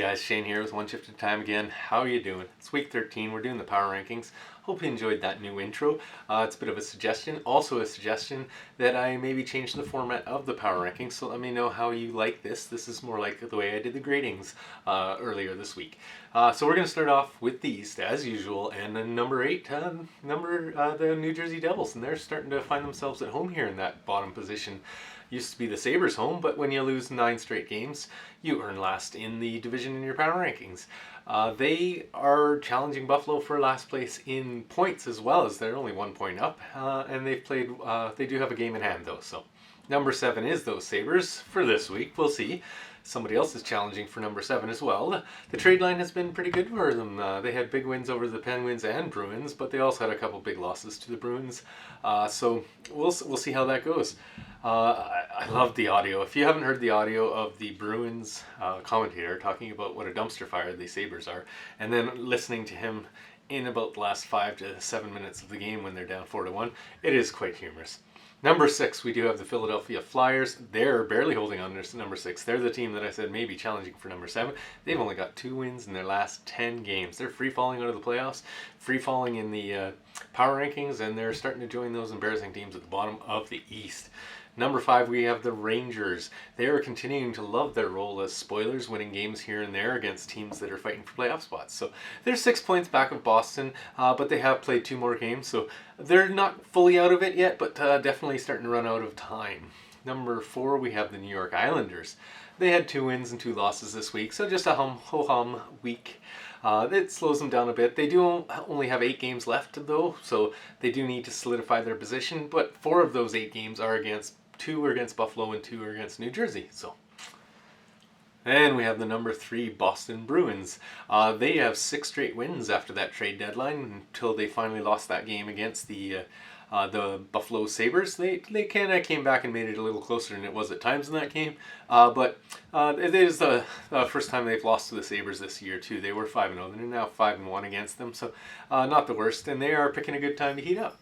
guys, Shane here with One Shift at a Time again. How are you doing? It's week 13, we're doing the power rankings. Hope you enjoyed that new intro. It's a bit of a suggestion, also a suggestion that I maybe change the format of the power rankings, so let me know how you like this. This is more like the way I did the gradings earlier this week. So we're going to start off with the East as usual, and then number 8, the New Jersey Devils, and they're starting to find themselves at home here in that bottom position. Used to be the Sabres' home, but when you lose 9 straight games, you earn last in the division in your power rankings. They are challenging Buffalo for last place in points as well, as they're only 1 point up, and they've played. They do have a game in hand though. So number 7 is those Sabres for this week. We'll see. Somebody else is challenging for number 7 as well. The trade line has been pretty good for them. They had big wins over the Penguins and Bruins, but they also had a couple big losses to the Bruins. So we'll see how that goes. I love the audio. If you haven't heard the audio of the Bruins commentator talking about what a dumpster fire the Sabres are, and then listening to him in about the last 5 to 7 minutes of the game when they're down 4-1, it is quite humorous. Number 6, we do have the Philadelphia Flyers. They're barely holding on to number 6. They're the team that I said may be challenging for number 7. They've only got 2 wins in their last 10 games. They're free-falling out of the playoffs, free-falling in the power rankings, and they're starting to join those embarrassing teams at the bottom of the East. Number 5, we have the Rangers. They are continuing to love their role as spoilers, winning games here and there against teams that are fighting for playoff spots. So they're 6 points back of Boston, but they have played 2 more games, so they're not fully out of it yet, but definitely starting to run out of time. Number 4, we have the New York Islanders. They had 2 wins and 2 losses this week, so just a ho-hum week. It slows them down a bit. They do only have 8 games left, though, so they do need to solidify their position, but 4 of those 8 games are against 2 are against Buffalo and 2 are against New Jersey. So, and we have the number 3 Boston Bruins. They have 6 straight wins after that trade deadline until they finally lost that game against the Buffalo Sabres. They kind of came back and made it a little closer than it was at times in that game. But it is the first time they've lost to the Sabres this year too. They were 5-0. They're now 5-1 against them. So not the worst. And they are picking a good time to heat up.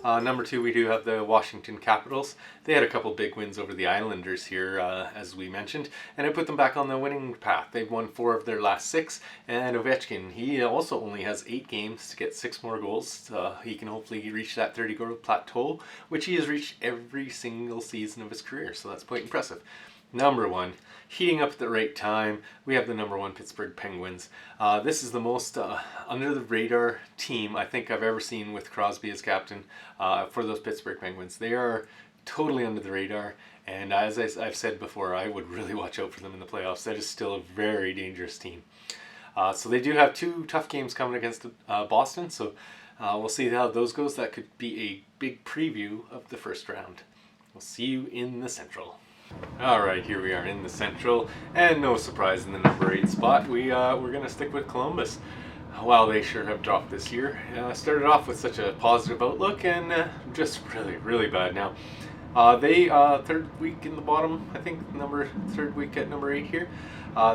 Number 2, we do have the Washington Capitals. They had a couple big wins over the Islanders here, as we mentioned, and it put them back on the winning path. They've won 4 of their last 6, and Ovechkin, he also only has 8 games to get 6 more goals. He can hopefully reach that 30-goal plateau, which he has reached every single season of his career, so that's quite impressive. Number 1, heating up at the right time, we have the number 1 Pittsburgh Penguins. This is the most under-the-radar team I think I've ever seen with Crosby as captain for those Pittsburgh Penguins. They are totally under the radar, and as I've said before, I would really watch out for them in the playoffs. That is still a very dangerous team. So they do have 2 tough games coming against Boston, so we'll see how those goes. That could be a big preview of the first round. We'll see you in the Central. Alright, here we are in the Central, and no surprise in the number 8 spot, we're going to stick with Columbus. Wow, they sure have dropped this year. Started off with such a positive outlook, and just really bad now. They, 3rd week in the bottom, I think, 3rd week at number 8 here.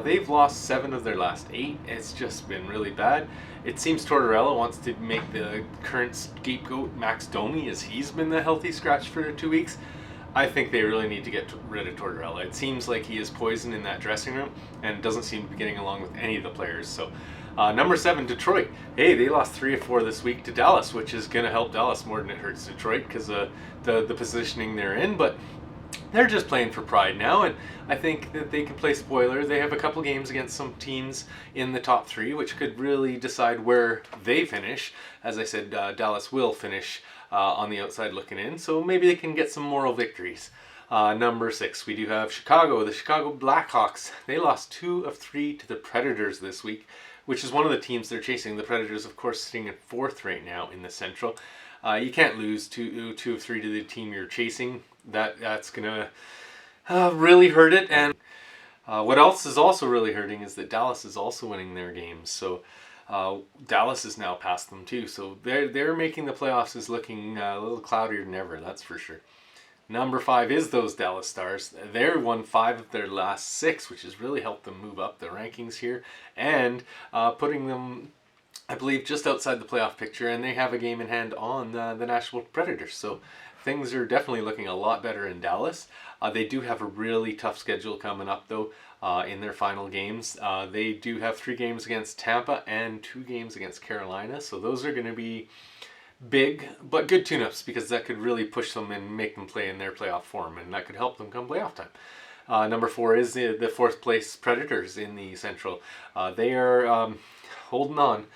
They've lost 7 of their last 8. It's just been really bad. It seems Tortorella wants to make the current scapegoat Max Domi, as he's been the healthy scratch for 2 weeks. I think they really need to get rid of Tortorella. It seems like he is poison in that dressing room and doesn't seem to be getting along with any of the players. So, number 7, Detroit. Hey, they lost 3 of 4 this week to Dallas, which is going to help Dallas more than it hurts Detroit because the positioning they're in. But they're just playing for pride now, and I think that they can play spoiler. They have a couple games against some teams in the top 3, which could really decide where they finish. As I said, Dallas will finish on the outside looking in, so maybe they can get some moral victories. Number 6, we do have Chicago, the Chicago Blackhawks. They lost 2 of 3 to the Predators this week, which is one of the teams they're chasing. The Predators, of course, sitting at 4th right now in the Central. You can't lose 2 of 3 to the team you're chasing. That's gonna really hurt it. And what else is also really hurting is that Dallas is also winning their games. So Dallas is now past them too. So they're making the playoffs is looking a little cloudier than ever. That's for sure. Number 5 is those Dallas Stars. They're won 5 of their last 6, which has really helped them move up the rankings here and putting them, I believe, just outside the playoff picture. And they have a game in hand on the Nashville Predators. So things are definitely looking a lot better in Dallas. They do have a really tough schedule coming up, though. in their final games. They do have 3 games against Tampa and 2 games against Carolina, so those are going to be big but good tune-ups, because that could really push them and make them play in their playoff form, and that could help them come playoff time. Number 4 is the 4th place Predators in the Central. They are holding on.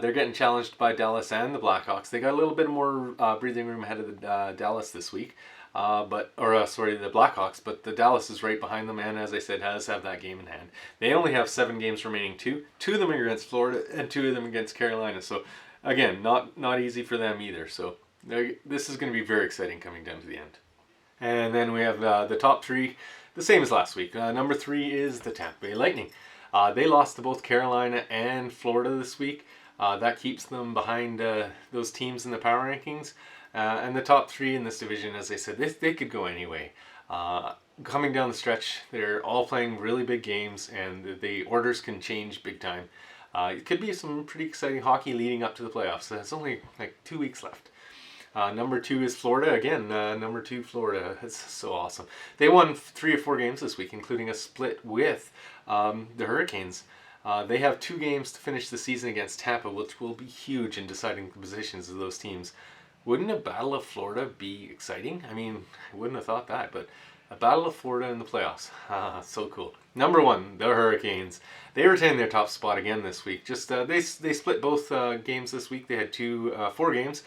They're getting challenged by Dallas and the Blackhawks. They got a little bit more breathing room ahead of the Dallas this week, the Blackhawks. But the Dallas is right behind them, and as I said, has have that game in hand. They only have 7 games remaining too. 2 of them are against Florida, and 2 of them against Carolina. So again, not easy for them either. So this is going to be very exciting coming down to the end. And then we have the top 3, the same as last week. Number 3 is the Tampa Bay Lightning. They lost to both Carolina and Florida this week. That keeps them behind those teams in the power rankings. And the top 3 in this division, as I said, they could go anyway. Coming down the stretch, they're all playing really big games, and the orders can change big time. It could be some pretty exciting hockey leading up to the playoffs. It's only like 2 weeks left. Number 2 is Florida. Again, number 2 Florida. It's so awesome. They won 3 or 4 games this week, including a split with the Hurricanes. They have 2 games to finish the season against Tampa, which will be huge in deciding the positions of those teams. Wouldn't a Battle of Florida be exciting? I mean, I wouldn't have thought that, but a Battle of Florida in the playoffs. So cool. Number 1, the Hurricanes. They retained their top spot again this week. Just they split both games this week. They had 4 games.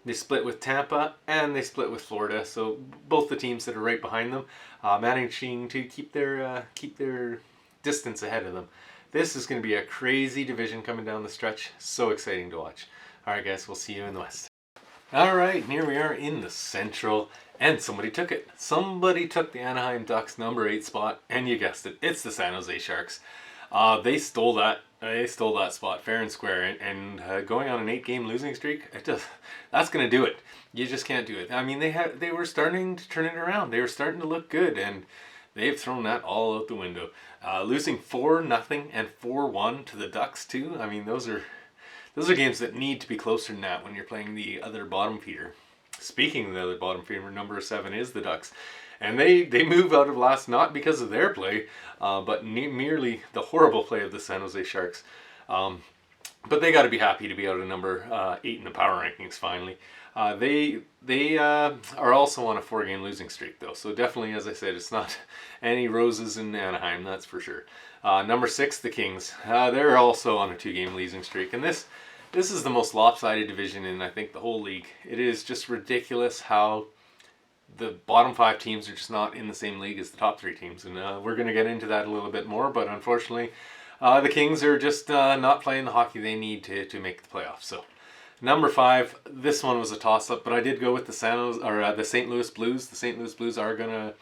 They split with Tampa and they split with Florida. So both the teams that are right behind them, managing to keep their distance ahead of them. This is going to be a crazy division coming down the stretch. So exciting to watch. All right, guys, we'll see you in the West. All right, here we are in the Central, and somebody took it. Somebody took the Anaheim Ducks number 8 spot, and you guessed it, it's the San Jose Sharks. They stole that. They stole that spot fair and square, and going on an 8-game losing streak, that's going to do it. You just can't do it. I mean, they were starting to turn it around. They were starting to look good, and they've thrown that all out the window. Losing 4-0 and 4-1 to the Ducks too. I mean, those are games that need to be closer than that when you're playing the other bottom feeder. Speaking of the other bottom feeder, number 7 is the Ducks. And they move out of last not because of their play, but merely the horrible play of the San Jose Sharks. But they got to be happy to be out of number 8 in the power rankings finally. They are also on a 4-game losing streak though, so definitely, as I said, it's not any roses in Anaheim, that's for sure. Number 6, the Kings. They're also on a 2-game losing streak, and this is the most lopsided division in, I think, the whole league. It is just ridiculous how the bottom 5 teams are just not in the same league as the top 3 teams, and we're going to get into that a little bit more, but unfortunately the Kings are just not playing the hockey they need to make the playoffs. So number 5, this one was a toss-up, but I did go with the St. Louis Blues. The St. Louis Blues are going to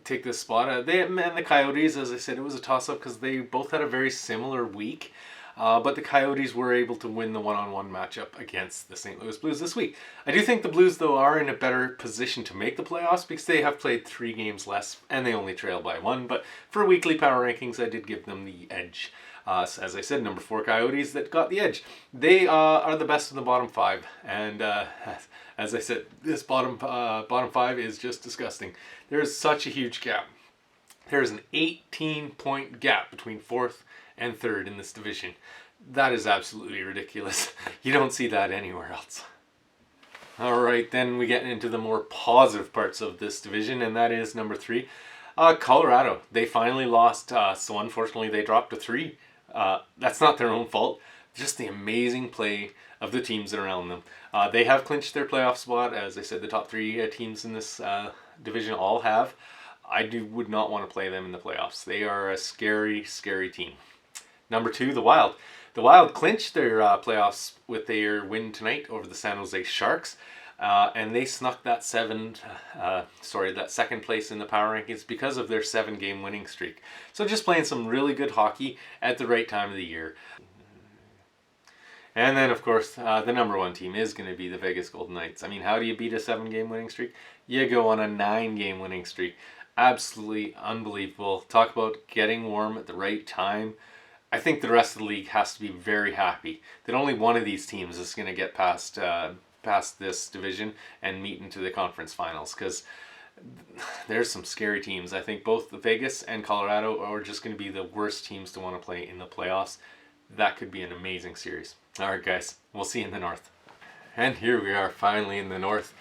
take this spot. And the Coyotes, as I said, it was a toss-up because they both had a very similar week. But the Coyotes were able to win the one-on-one matchup against the St. Louis Blues this week. I do think the Blues, though, are in a better position to make the playoffs because they have played 3 games less and they only trail by 1. But for weekly power rankings, I did give them the edge. As I said, number 4 Coyotes that got the edge. They are the best of the bottom 5. And as I said, this bottom 5 is just disgusting. There's such a huge gap. There's an 18-point gap between 4th and 3rd in this division. That is absolutely ridiculous. You don't see that anywhere else. All right, then we get into the more positive parts of this division, and that is number 3, Colorado. They finally lost, so unfortunately they dropped to 3. That's not their own fault. Just the amazing play of the teams around them. They have clinched their playoff spot. As I said, the top 3 teams in this division all have. I would not want to play them in the playoffs. They are a scary, scary team. Number 2, the Wild. The Wild clinched their playoffs with their win tonight over the San Jose Sharks, and they snuck that second place in the power rankings because of their 7-game winning streak. So just playing some really good hockey at the right time of the year. And then, of course, the number 1 team is going to be the Vegas Golden Knights. I mean, how do you beat a 7-game winning streak? You go on a 9-game winning streak. Absolutely unbelievable. Talk about getting warm at the right time. I think the rest of the league has to be very happy that only one of these teams is going to get past this division and meet into the conference finals, because there's some scary teams. I think both the Vegas and Colorado are just going to be the worst teams to want to play in the playoffs. That could be an amazing series. All right, guys, we'll see you in the North. And here we are, finally in the North.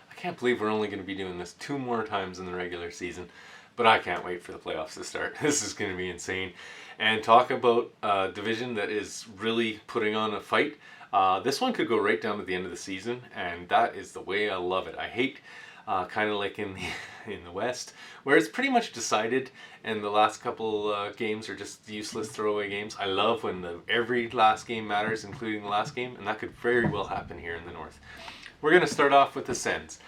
I can't believe we're only going to be doing this 2 more times in the regular season, but I can't wait for the playoffs to start. This is going to be insane. And talk about a division that is really putting on a fight. This one could go right down to the end of the season, and that is the way I love it. I hate kind of like in the West, where it's pretty much decided, and the last couple games are just useless throwaway games. I love when every last game matters, including the last game, and that could very well happen here in the North. We're going to start off with the Sens,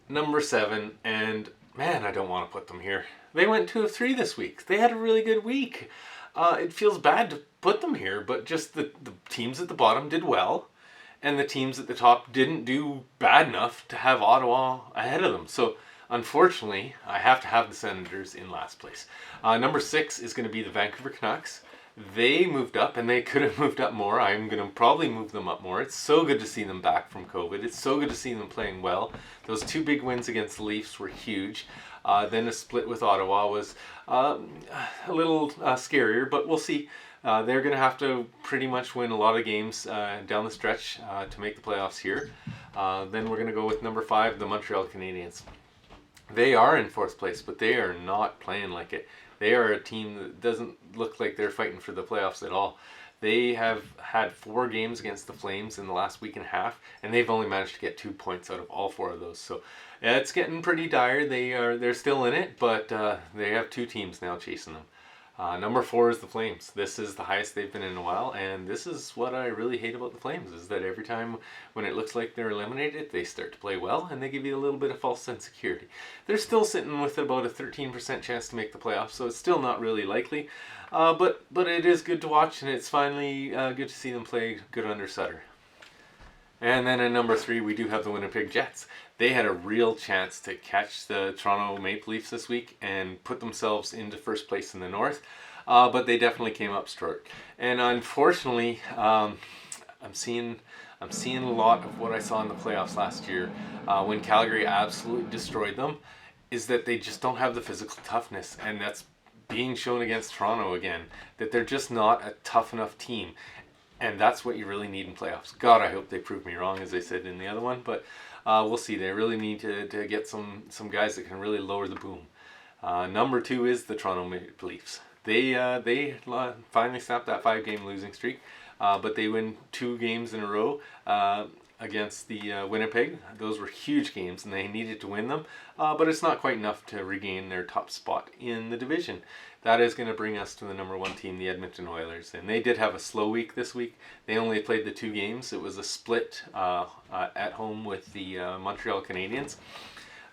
number 7, and man, I don't want to put them here. They went 2 of 3 this week. They had a really good week. It feels bad to put them here, but just the teams at the bottom did well, and the teams at the top didn't do bad enough to have Ottawa ahead of them. So unfortunately, I have to have the Senators in last place. Number 6 is going to be the Vancouver Canucks. They moved up, and they could have moved up more. I'm going to probably move them up more. It's so good to see them back from COVID. It's so good to see them playing well. Those 2 big wins against the Leafs were huge. Then a split with Ottawa was a little scarier, but we'll see. They're going to have to pretty much win a lot of games down the stretch to make the playoffs here. Then we're going to go with number 5, the Montreal Canadiens. They are in 4th place, but they are not playing like it. They are a team that doesn't look like they're fighting for the playoffs at all. They have had 4 games against the Flames in the last week and a half, and they've only managed to get 2 points out of all 4 of those. So it's getting pretty dire. They're still in it, but they have 2 teams now chasing them. Number 4 is the Flames. This is the highest they've been in a while, and this is what I really hate about the Flames, is that every time when it looks like they're eliminated, they start to play well, and they give you a little bit of false sense of security. They're still sitting with about a 13% chance to make the playoffs, so it's still not really likely, but it is good to watch, and it's finally good to see them play good under Sutter. And then at number 3, we do have the Winnipeg Jets. They had a real chance to catch the Toronto Maple Leafs this week and put themselves into 1st place in the North, but they definitely came up short. And unfortunately, I'm seeing a lot of what I saw in the playoffs last year when Calgary absolutely destroyed them, is that they just don't have the physical toughness, and that's being shown against Toronto again, that they're just not a tough enough team. And that's what you really need in playoffs. God, I hope they prove me wrong, as I said in the other one. But we'll see. They really need to get some guys that can really lower the boom. Number 2 is the Toronto Maple Leafs. They finally snapped that 5-game losing streak. But they win 2 games in a row against the Winnipeg. Those were huge games, and they needed to win them. But it's not quite enough to regain their top spot in the division. That is going to bring us to the number 1 team, the Edmonton Oilers. And they did have a slow week this week. They only played the 2 games. It was a split at home with the Montreal Canadiens.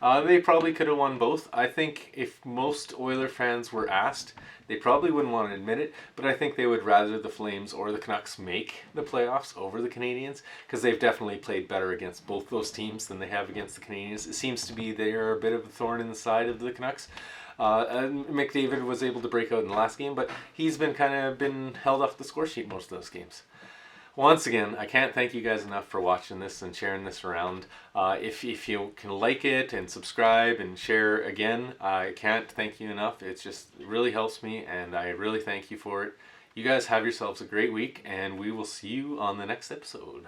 They probably could have won both. I think if most Oiler fans were asked, they probably wouldn't want to admit it, but I think they would rather the Flames or the Canucks make the playoffs over the Canadiens, because they've definitely played better against both those teams than they have against the Canadiens. It seems to be they are a bit of a thorn in the side of the Canucks. And McDavid was able to break out in the last game, but he's been held off the score sheet most of those games. Once again, I can't thank you guys enough for watching this and sharing this around. If you can like it and subscribe and share again, I can't thank you enough. It really helps me, and I really thank you for it. You guys have yourselves a great week, and we will see you on the next episode.